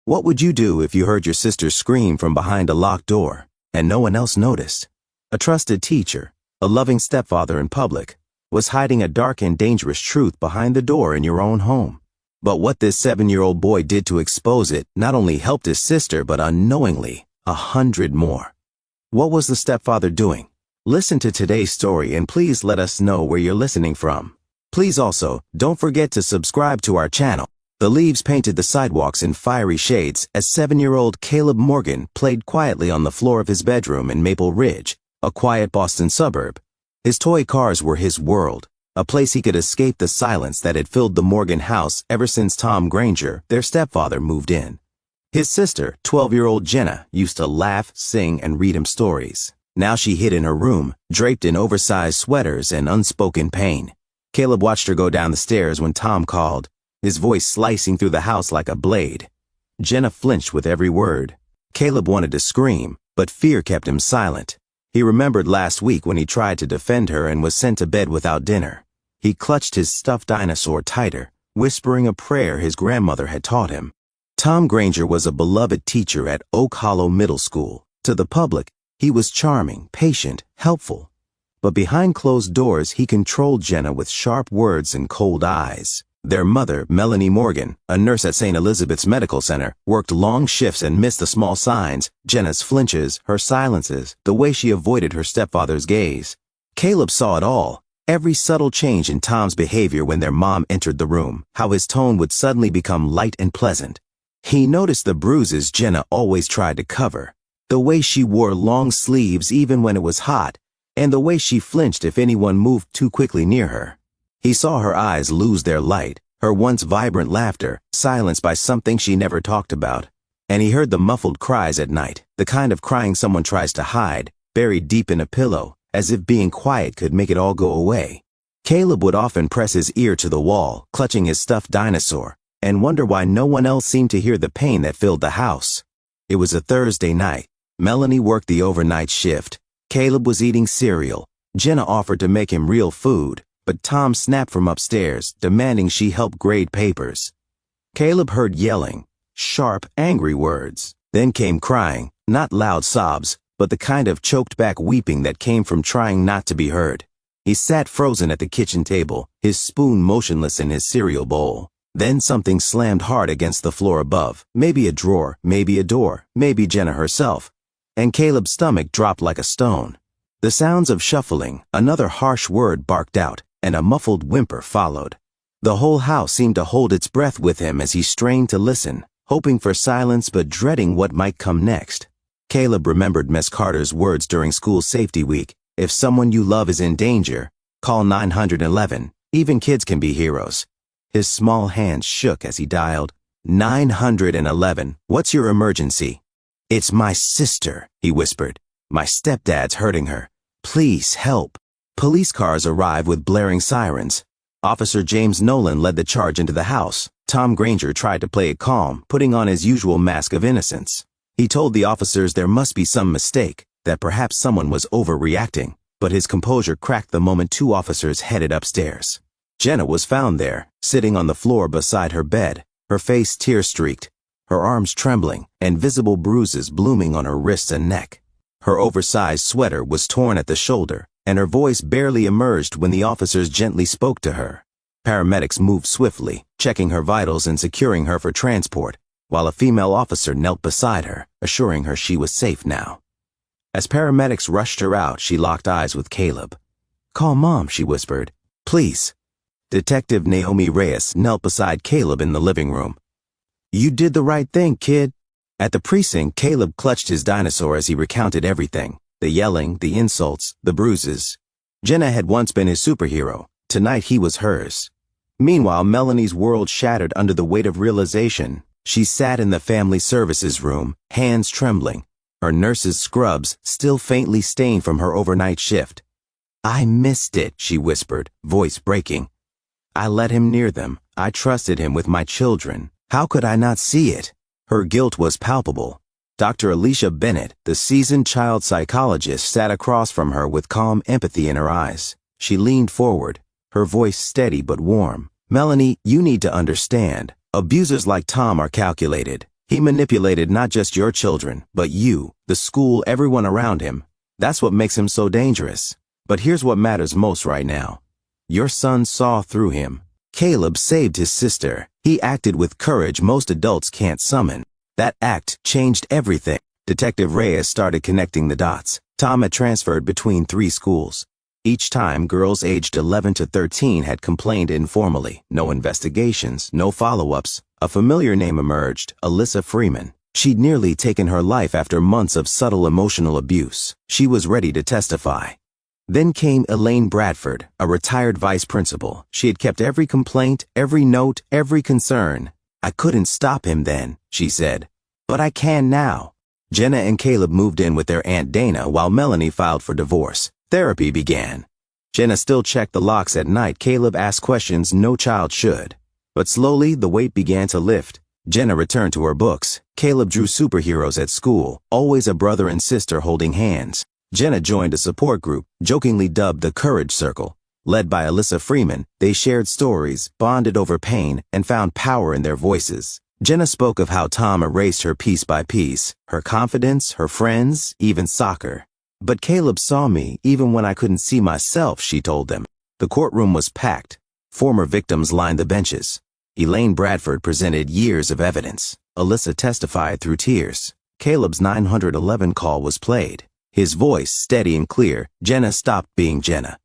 What would you do if you heard your sister scream from behind a locked door, and no one else noticed? A trusted teacher, a loving stepfather in public, was hiding a dark and dangerous truth behind the door in your own home. But what this 7-year-old boy did to expose it not only helped his sister, but unknowingly, 100 more. What was the stepfather doing? Listen to today's story and please let us know where you're listening from. Please also, don't forget to subscribe to our channel. The leaves painted the sidewalks in fiery shades as 7-year-old Caleb Morgan played quietly on the floor of his bedroom in Maple Ridge, a quiet Boston suburb. His toy cars were his world, a place he could escape the silence that had filled the Morgan house ever since Tom Granger, their stepfather, moved in. His sister, 12-year-old Jenna, used to laugh, sing, and read him stories. Now she hid in her room, draped in oversized sweaters and unspoken pain. Caleb watched her go down the stairs when Tom called, his voice slicing through the house like a blade. Jenna flinched with every word. Caleb wanted to scream, but fear kept him silent. He remembered last week when he tried to defend her and was sent to bed without dinner. He clutched his stuffed dinosaur tighter, whispering a prayer his grandmother had taught him. Tom Granger was a beloved teacher at Oak Hollow Middle School. To the public, he was charming, patient, helpful. But behind closed doors, he controlled Jenna with sharp words and cold eyes. Their mother, Melanie Morgan, a nurse at St. Elizabeth's Medical Center, worked long shifts and missed the small signs, Jenna's flinches, her silences, the way she avoided her stepfather's gaze. Caleb saw it all, every subtle change in Tom's behavior when their mom entered the room, how his tone would suddenly become light and pleasant. He noticed the bruises Jenna always tried to cover, the way she wore long sleeves even when it was hot, and the way she flinched if anyone moved too quickly near her. He saw her eyes lose their light, her once vibrant laughter silenced by something she never talked about. And he heard the muffled cries at night, the kind of crying someone tries to hide, buried deep in a pillow, as if being quiet could make it all go away. Caleb would often press his ear to the wall, clutching his stuffed dinosaur, and wonder why no one else seemed to hear the pain that filled the house. It was a Thursday night. Melanie worked the overnight shift. Caleb was eating cereal. Jenna offered to make him real food, but Tom snapped from upstairs, demanding she help grade papers. Caleb heard yelling, sharp, angry words. Then came crying, not loud sobs, but the kind of choked-back weeping that came from trying not to be heard. He sat frozen at the kitchen table, his spoon motionless in his cereal bowl. Then something slammed hard against the floor above, maybe a drawer, maybe a door, maybe Jenna herself, and Caleb's stomach dropped like a stone. The sounds of shuffling, another harsh word barked out, and a muffled whimper followed. The whole house seemed to hold its breath with him as he strained to listen, hoping for silence but dreading what might come next. Caleb remembered Miss Carter's words during school safety week. If someone you love is in danger, call 911. Even kids can be heroes. His small hands shook as he dialed 911. What's your emergency? It's my sister, he whispered. My stepdad's hurting her. Please help. Police cars arrived with blaring sirens. Officer James Nolan led the charge into the house. Tom Granger tried to play it calm, putting on his usual mask of innocence. He told the officers there must be some mistake, that perhaps someone was overreacting, but his composure cracked the moment 2 officers headed upstairs. Jenna was found there, sitting on the floor beside her bed, her face tear-streaked, her arms trembling, and visible bruises blooming on her wrists and neck. Her oversized sweater was torn at the shoulder, and her voice barely emerged when the officers gently spoke to her. Paramedics moved swiftly, checking her vitals and securing her for transport, while a female officer knelt beside her, assuring her she was safe now. As paramedics rushed her out, she locked eyes with Caleb. Call Mom, she whispered. Please. Detective Naomi Reyes knelt beside Caleb in the living room. You did the right thing, kid. At the precinct, Caleb clutched his dinosaur as he recounted everything. The yelling, the insults, the bruises. Jenna had once been his superhero. Tonight he was hers. Meanwhile, Melanie's world shattered under the weight of realization. She sat in the family services room, hands trembling, her nurse's scrubs still faintly stained from her overnight shift. I missed it, she whispered, voice breaking. I let him near them. I trusted him with my children. How could I not see it? Her guilt was palpable. Dr. Alicia Bennett, the seasoned child psychologist, sat across from her with calm empathy in her eyes. She leaned forward, her voice steady but warm. Melanie, you need to understand. Abusers like Tom are calculated. He manipulated not just your children, but you, the school, everyone around him. That's what makes him so dangerous. But here's what matters most right now. Your son saw through him. Caleb saved his sister. He acted with courage most adults can't summon. That act changed everything. Detective Reyes started connecting the dots. Tom had transferred between 3 schools. Each time, girls aged 11 to 13 had complained informally. No investigations, no follow-ups. A familiar name emerged, Alyssa Freeman. She'd nearly taken her life after months of subtle emotional abuse. She was ready to testify. Then came Elaine Bradford, a retired vice principal. She had kept every complaint, every note, every concern. I couldn't stop him then, she said. But I can now. Jenna and Caleb moved in with their Aunt Dana while Melanie filed for divorce. Therapy began. Jenna still checked the locks at night. Caleb asked questions no child should. But slowly, the weight began to lift. Jenna returned to her books. Caleb drew superheroes at school, always a brother and sister holding hands. Jenna joined a support group, jokingly dubbed the Courage Circle. Led by Alyssa Freeman, they shared stories, bonded over pain, and found power in their voices. Jenna spoke of how Tom erased her piece by piece, her confidence, her friends, even soccer. But Caleb saw me even when I couldn't see myself, she told them. The courtroom was packed. Former victims lined the benches. Elaine Bradford presented years of evidence. Alyssa testified through tears. Caleb's 911 call was played. His voice steady and clear. Jenna stopped being Jenna.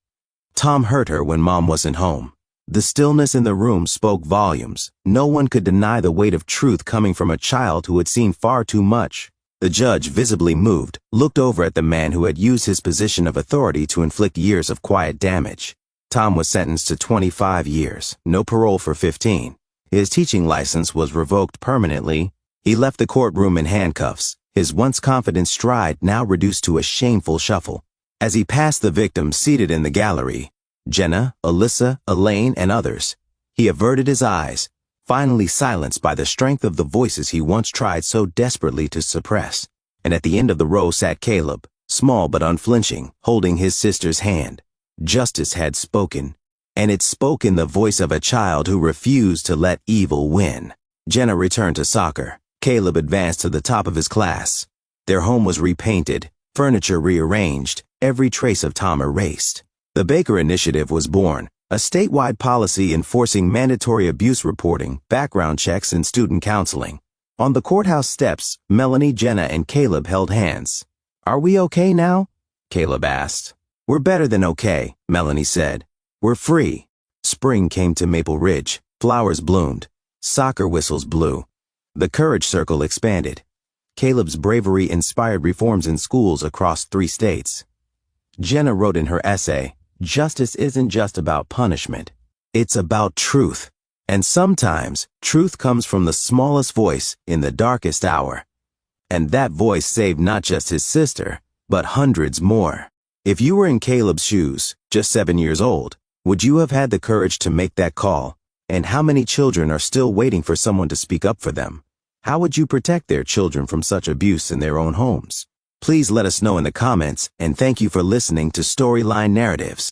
Tom hurt her when Mom wasn't home. The stillness in the room spoke volumes. No one could deny the weight of truth coming from a child who had seen far too much. The judge, visibly moved, looked over at the man who had used his position of authority to inflict years of quiet damage. Tom was sentenced to 25 years, no parole for 15. His teaching license was revoked permanently. He left the courtroom in handcuffs, his once confident stride now reduced to a shameful shuffle. As he passed the victims seated in the gallery, Jenna, Alyssa, Elaine, and others, he averted his eyes, finally silenced by the strength of the voices he once tried so desperately to suppress. And at the end of the row sat Caleb, small but unflinching, holding his sister's hand. Justice had spoken, and it spoke in the voice of a child who refused to let evil win. Jenna returned to soccer. Caleb advanced to the top of his class. Their home was repainted, furniture rearranged, every trace of Tom erased. The Baker Initiative was born, a statewide policy enforcing mandatory abuse reporting, background checks, and student counseling. On the courthouse steps, Melanie, Jenna, and Caleb held hands. "Are we okay now?" Caleb asked. "We're better than okay," Melanie said. "We're free." Spring came to Maple Ridge. Flowers bloomed. Soccer whistles blew. The Courage Circle expanded. Caleb's bravery inspired reforms in schools across 3 states. Jenna wrote in her essay, "Justice isn't just about punishment. It's about truth. And sometimes, truth comes from the smallest voice in the darkest hour." And that voice saved not just his sister, but hundreds more. If you were in Caleb's shoes, just 7 years old, would you have had the courage to make that call? And how many children are still waiting for someone to speak up for them? How would you protect their children from such abuse in their own homes? Please let us know in the comments, and thank you for listening to Storyline Narratives.